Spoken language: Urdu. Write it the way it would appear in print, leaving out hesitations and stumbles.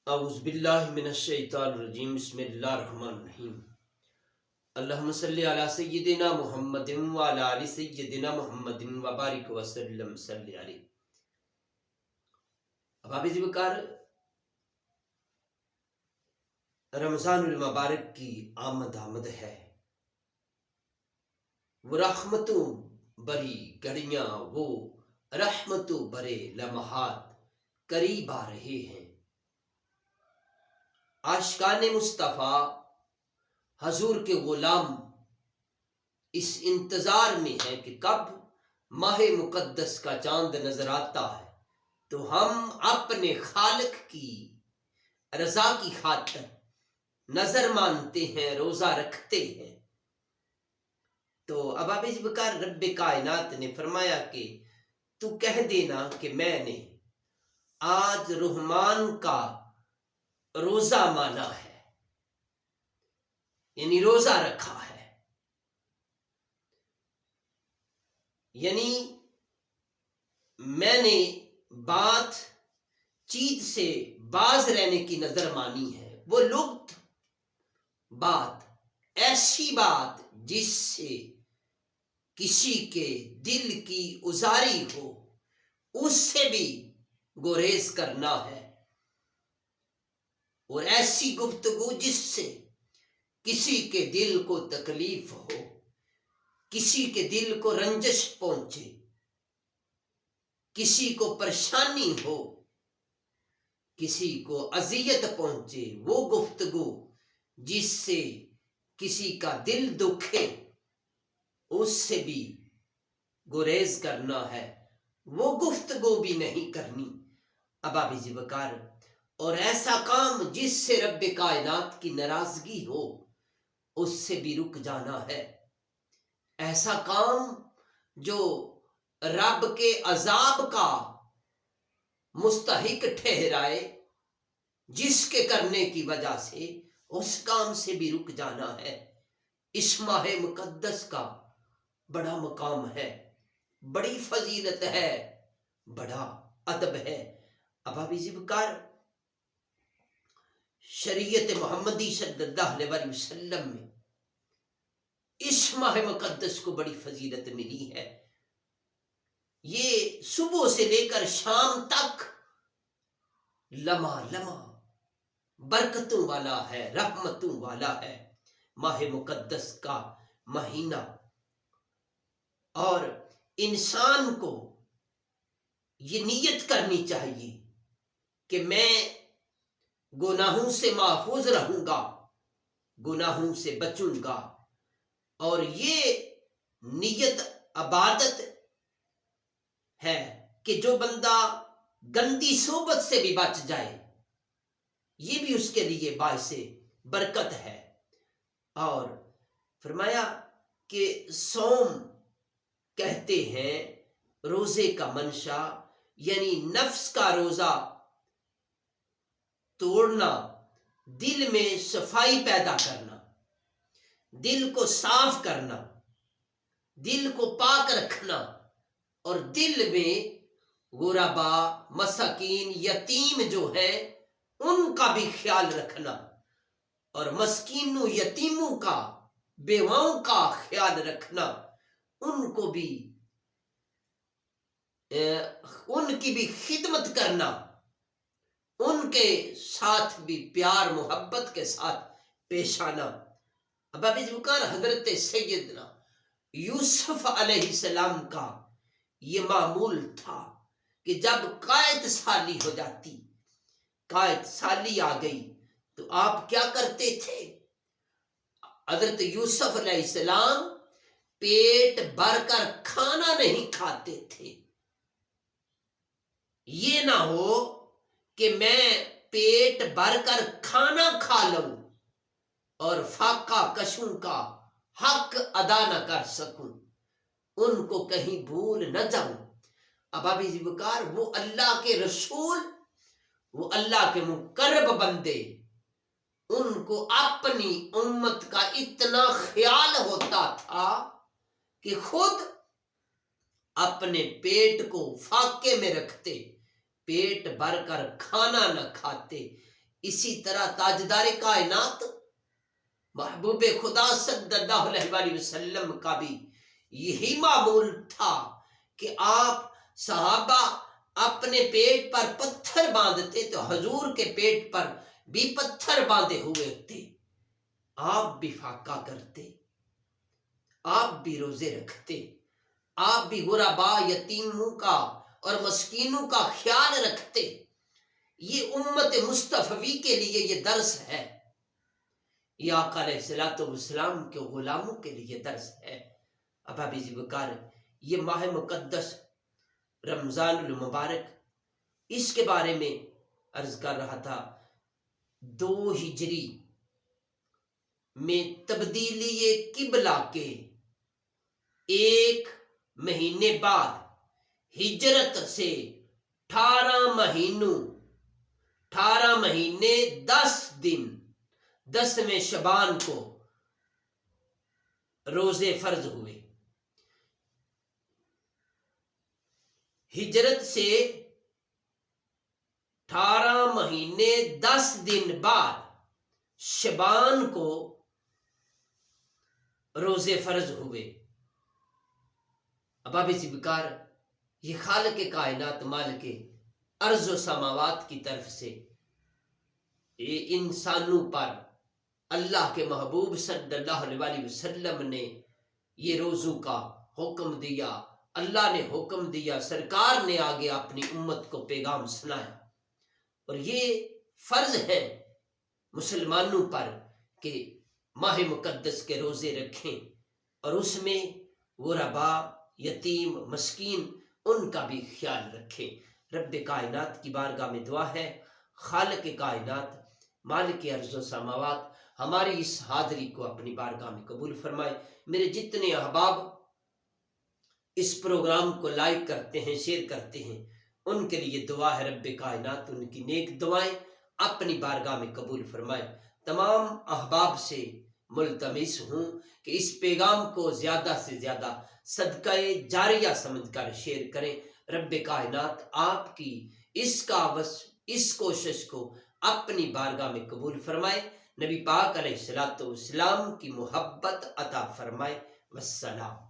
اعوذ باللہ من الشیطان الرجیم بسم اللہ الرحمن الرحیم اللہم صلی علی سیدنا محمد وعلی آل سیدنا محمد وبارک وسلم صلی علیہ۔ احباب وقار، رمضان المبارک کی آمد ہے۔ وہ رحمتوں بری گھڑیاں، وہ رحمتوں برے لمحات قریب آ رہے ہیں۔ عاشقان مصطفیٰ حضور کے غلام اس انتظار میں ہے کہ کب ماہ مقدس کا چاند نظر آتا ہے تو ہم اپنے خالق کی رضا کی خاطر نظر مانتے ہیں، روزہ رکھتے ہیں۔ تو احباب وقار، رب کائنات نے فرمایا کہ تو کہہ دینا کہ میں نے آج رحمان کا روزہ مانا ہے، یعنی روزہ رکھا ہے، یعنی میں نے بات چیت سے باز رہنے کی نظر مانی ہے۔ وہ لغت بات، ایسی بات جس سے کسی کے دل کی ازاری ہو، اس سے بھی گریز کرنا ہے، اور ایسی گفتگو جس سے کسی کے دل کو تکلیف ہو، کسی کے دل کو رنجش پہنچے، کسی کو پریشانی ہو، کسی کو اذیت پہنچے، وہ گفتگو جس سے کسی کا دل دکھے، اس سے بھی گریز کرنا ہے، وہ گفتگو بھی نہیں کرنی احباب وقار۔ اور ایسا کام جس سے رب کائنات کی ناراضگی ہو، اس سے بھی رک جانا ہے۔ ایسا کام جو رب کے عذاب کا مستحق ٹھہرائے، جس کے کرنے کی وجہ سے اس کام سے بھی رک جانا ہے۔ اس ماہ مقدس کا بڑا مقام ہے، بڑی فضیلت ہے، بڑا ادب ہے احباب وقار۔ شریعت محمدی صلی اللہ علیہ وسلم میں اس ماہ مقدس کو بڑی فضیلت ملی ہے۔ یہ صبح سے لے کر شام تک لمحہ لمحہ برکتوں والا ہے، رحمتوں والا ہے ماہ مقدس کا مہینہ۔ اور انسان کو یہ نیت کرنی چاہیے کہ میں گناہوں سے محفوظ رہوں گا، گناہوں سے بچوں گا، اور یہ نیت عبادت ہے کہ جو بندہ گندی صحبت سے بھی بچ جائے، یہ بھی اس کے لیے باعث برکت ہے۔ اور فرمایا کہ صوم کہتے ہیں روزے کا منشا، یعنی نفس کا روزہ توڑنا، دل میں صفائی پیدا کرنا، دل کو صاف کرنا، دل کو پاک رکھنا، اور دل میں غربا، مساکین، یتیم جو ہے ان کا بھی خیال رکھنا، اور مسکینوں، یتیموں کا، بیواؤں کا خیال رکھنا، ان کو بھی ان کی بھی خدمت کرنا، ان کے ساتھ بھی پیار محبت کے ساتھ پیش آنا۔ احباب وقار، حضرت سیدنا یوسف علیہ السلام کا یہ معمول تھا کہ جب قحط سالی ہو جاتی، قحط سالی آ گئی، تو آپ کیا کرتے تھے؟ حضرت یوسف علیہ السلام پیٹ بھر کر کھانا نہیں کھاتے تھے۔ یہ نہ ہو کہ میں پیٹ بھر کر کھانا کھا لوں اور فاقہ کشوں کا حق ادا نہ کر سکوں، ان کو کہیں بھول نہ جاؤں۔ احباب وقار، وہ اللہ کے رسول، وہ اللہ کے مقرب بندے، ان کو اپنی امت کا اتنا خیال ہوتا تھا کہ خود اپنے پیٹ کو فاقے میں رکھتے، پیٹ بھر کر کھانا نہ کھاتے، اسی طرح تاجدار کائنات محبوب خدا صلی اللہ علیہ وآلہ وسلم کا بھی یہی معمول تھا کہ آپ صحابہ اپنے پیٹ پر پتھر باندھتے تو حضور کے پیٹ پر بھی پتھر باندھے ہوئے تھے. آپ بھی فاقہ کرتے، آپ بھی روزے رکھتے، آپ بھی غربا یتیموں کا اور مسکینوں کا خیال رکھتے. یہ امت مصطفی کے لیے یہ درس ہے، یہ آقا علیہ الصلوۃ والسلام کے غلاموں کے لیے درس ہے. احبابی بکار، یہ ماہ مقدس رمضان المبارک، اس کے بارے میں عرض کر رہا تھا. 2 ہجری میں تبدیلی قبلہ کے 1 مہینے بعد ہجرت سے 18 مہینے 10 دن 10ویں شعبان کو روزے فرض ہوئے. ہجرت سے 18 مہینے 10 دن بعد شعبان کو روزے فرض ہوئے. احباب بکار، یہ خالق کائنات مالک ارض و سماوات کی طرف سے انسانوں پر اللہ کے محبوب صلی اللہ علیہ وسلم نے یہ روزوں کا حکم دیا. اللہ نے حکم دیا، سرکار نے آگے اپنی امت کو پیغام سنایا. اور یہ فرض ہے مسلمانوں پر کہ ماہ مقدس کے روزے رکھیں اور اس میں غربا، یتیم، مسکین ان کا بھی خیال رکھیں. رب کائنات کی بارگاہ میں دعا ہے، خالق کائنات مالک ارض و سماوات ہماری اس حاضری کو اپنی بارگاہ میں قبول فرمائے. میرے جتنے احباب اس پروگرام کو لائک کرتے ہیں، شیئر کرتے ہیں، ان کے لیے دعا ہے رب کائنات ان کی نیک دعائیں اپنی بارگاہ میں قبول فرمائے. تمام احباب سے ملتمس ہوں کہ اس پیغام کو زیادہ سے زیادہ صدقہ جاریہ سمجھ کر شیئر کریں. رب کائنات آپ کی اس کوشش کو اپنی بارگاہ میں قبول فرمائے. نبی پاک علیہ الصلوۃ والسلام کی محبت عطا فرمائے. والسلام.